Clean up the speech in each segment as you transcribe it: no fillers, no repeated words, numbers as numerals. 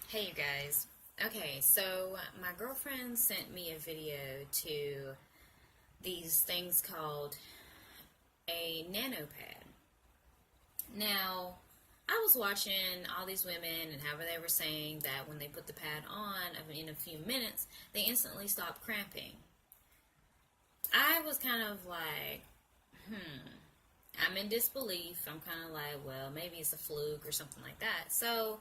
Hey you guys. Okay, so my girlfriend sent me a video to these things called a nano pad. Now, I was watching all these women and how they were saying that when they put the pad on in a few minutes, they instantly stop cramping. I was kind of like, I'm in disbelief. I'm kind of like, well, maybe it's a fluke or something like that. So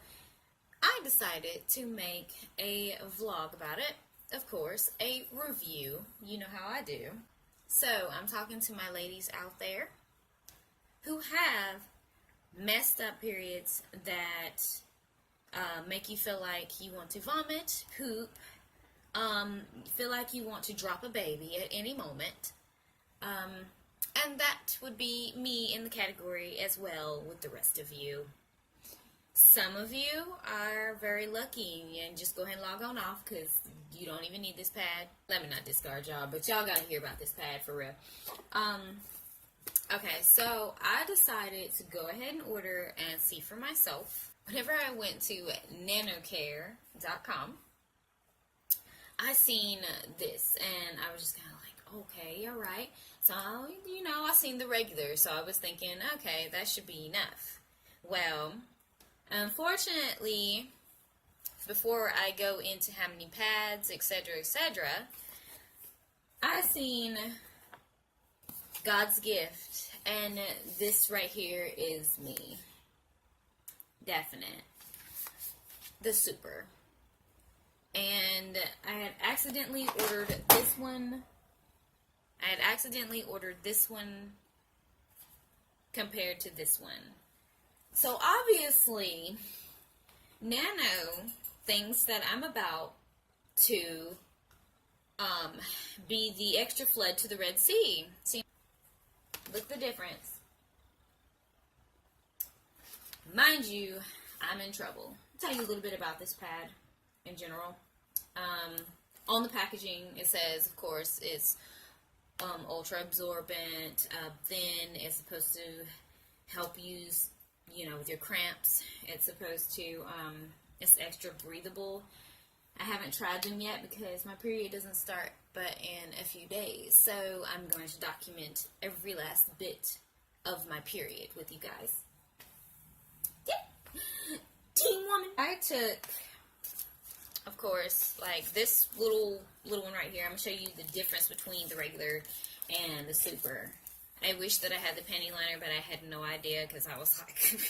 I decided to make a vlog about it. Of course, a review. You know how I do. So, I'm talking to my ladies out there who have messed up periods that make you feel like you want to vomit, poop, feel like you want to drop a baby at any moment. And that would be me in the category as well with the rest of you. Some of you are very lucky and just go ahead and log on off because you don't even need this pad. Let me not discard y'all, but y'all got to hear about this pad for real. Okay, so I decided to go ahead and order and see for myself. Whenever I went to nanocare.com, I seen this and I was just kind of like, okay, all right. So, I seen the regular, so I was thinking, okay, that should be enough. Well, unfortunately, before I go into how many pads, etc., I seen God's gift, and this right here is me. Definite. The super. And I had accidentally ordered this one. Compared to this one. So obviously, Nano thinks that I'm about to be the extra flood to the Red Sea. See, look the difference. Mind you, I'm in trouble. I'll tell you a little bit about this pad in general. On the packaging, it says, of course, it's ultra absorbent, thin. It's supposed to help use, with your cramps. It's supposed to, it's extra breathable. I haven't tried them yet because my period doesn't start but in a few days. So I'm going to document every last bit of my period with you guys. Yeah. Team woman. I took, of course, like this little one right here. I'm going to show you the difference between the regular and the super. I wish that I had the penny liner, but I had no idea because I was like,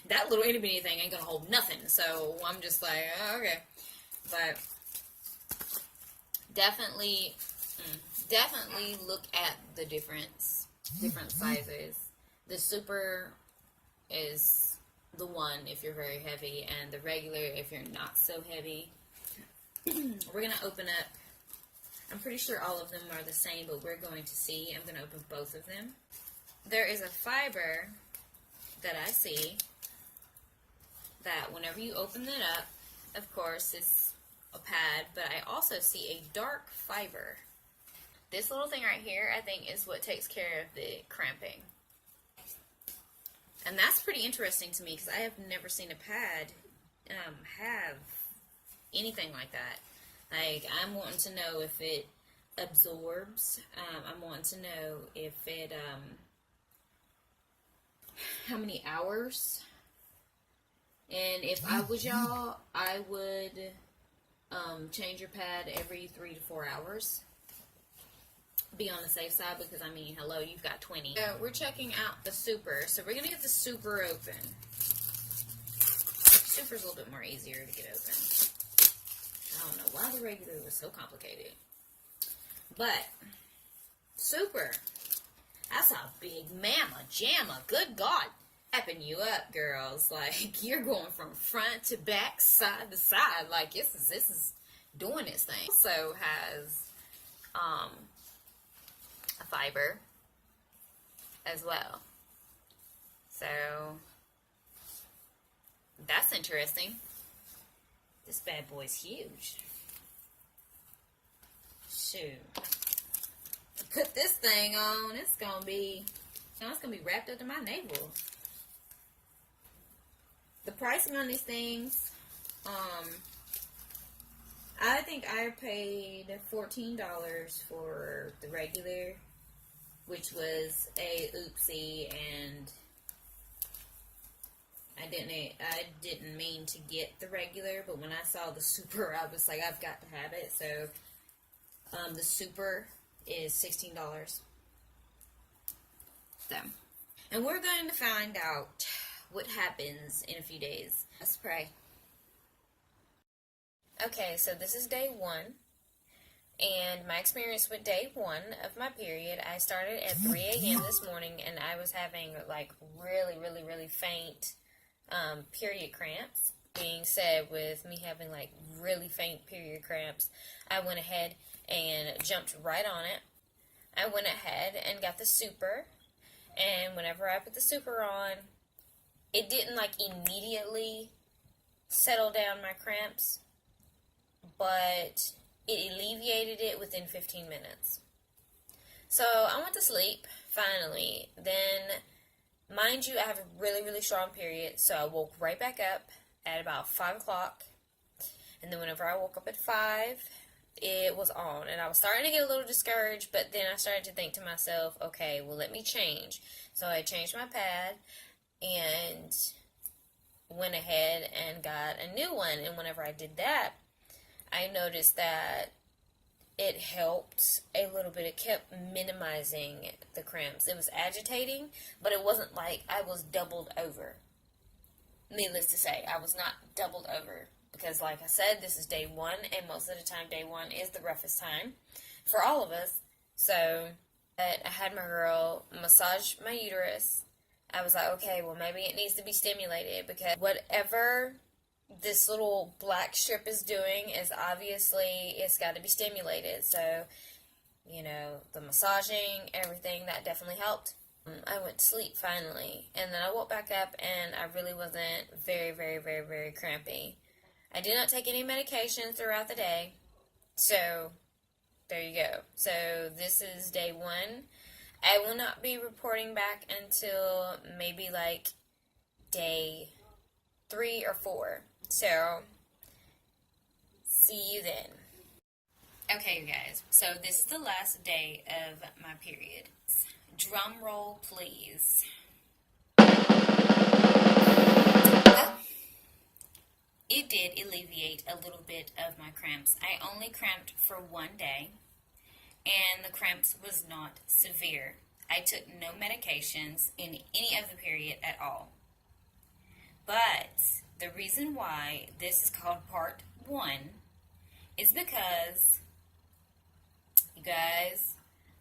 that little itty bitty thing ain't going to hold nothing. So I'm just like, oh, okay. But definitely look at the different sizes. The super is the one if you're very heavy, and the regular if you're not so heavy. We're going to open up. I'm pretty sure all of them are the same, but we're going to see. I'm going to open both of them. There is a fiber that I see that whenever you open it up, of course, it's a pad, but I also see a dark fiber. This little thing right here, I think, is what takes care of the cramping. And that's pretty interesting to me because I have never seen a pad have anything like that. Like, I'm wanting to know if it absorbs. I'm wanting to know if it, how many hours. And if I was y'all, I would change your pad every 3 to 4 hours. Be on the safe side because, I mean, hello, you've got 20. So we're checking out the super. So we're going to get the super open. Super's a little bit more easier to get open. I don't know why the regular was so complicated. But, super. That's a big mama jamma. Good God. Tapping you up, girls. Like, you're going from front to back, side to side. Like, this is doing its thing. Also has a fiber as well. So, that's interesting. This bad boy's huge. Shoot. Put this thing on, it's gonna be wrapped up to my navel. The pricing on these things, I think I paid $14 for the regular, which was a oopsie, and I didn't mean to get the regular, but when I saw the super, I was like, I've got to have it. So the super is $16. So, and we're going to find out what happens in a few days. Let's pray. Okay, so this is day 1. And my experience with day 1 of my period, I started at 3 a.m. this morning, and I was having like really, really, really faint period cramps. Being said, with me having like really faint period cramps, I went ahead and jumped right on it. I went ahead and got the super, and whenever I put the super on, it didn't like immediately settle down my cramps, but it alleviated it within 15 minutes. So I went to sleep, finally. Then, mind you, I have a really, really strong period, so I woke right back up at about 5 o'clock. And then whenever I woke up at 5, it was on. And I was starting to get a little discouraged, but then I started to think to myself, okay, well, let me change. So I changed my pad and went ahead and got a new one. And whenever I did that, I noticed that it helped a little bit. It kept minimizing the cramps. It was agitating, but it wasn't like I was doubled over. Needless to say, I was not doubled over because, like I said, this is day 1, and most of the time day 1 is the roughest time for all of us. So I had my girl massage my uterus. I was like, okay, well, maybe it needs to be stimulated, because whatever this little black strip is doing is obviously, it's got to be stimulated. So, the massaging, everything, that definitely helped. I went to sleep finally, and then I woke back up, and I really wasn't very, very, very, very crampy. I did not take any medication throughout the day, so there you go. So this is day 1. I will not be reporting back until maybe like day 3 or 4. So, see you then. Okay, you guys. So, this is the last day of my period. Drum roll, please. It did alleviate a little bit of my cramps. I only cramped for 1 day, and the cramps was not severe. I took no medications in any of the period at all. But the reason why this is called part 1 is because, you guys,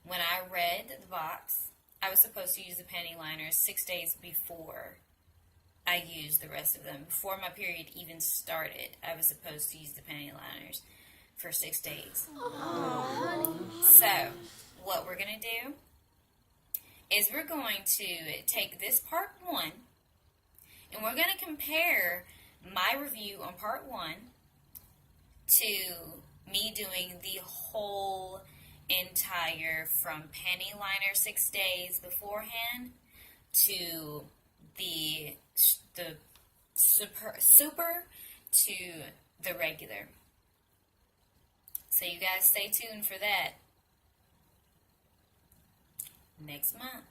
when I read the box, I was supposed to use the panty liners 6 days before I used the rest of them. Before my period even started, I was supposed to use the panty liners for 6 days. Oh, so, what we're going to do is we're going to take this part 1, and we're going to compare my review on part 1 to me doing the whole entire, from panty liner 6 days beforehand to the super to the regular. So you guys stay tuned for that next month.